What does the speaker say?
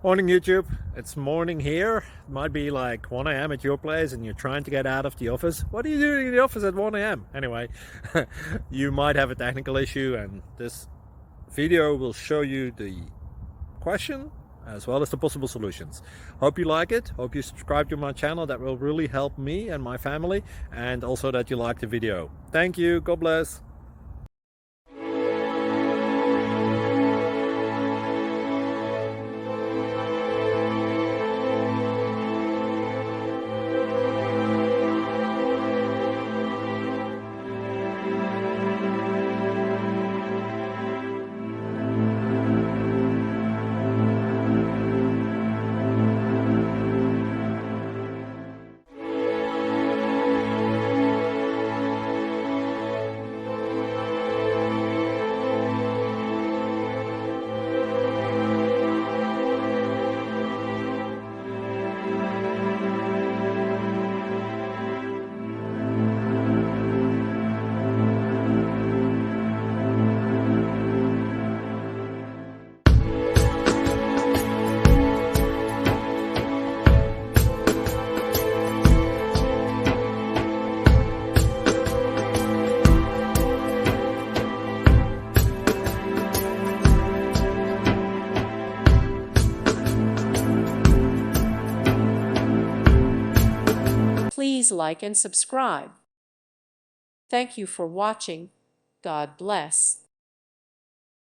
Morning YouTube, it's morning here. It might be like 1 a.m. at your place and you're trying to get out of the office. What are you doing in the office at 1 a.m.? Anyway, you might have a technical issue and this video will show you the question as well as the possible solutions. Hope you like it, hope you subscribe to my channel. That will really help me and my family, and also that you like the video. Thank you, God bless. Please like and subscribe. Thank you for watching. God bless.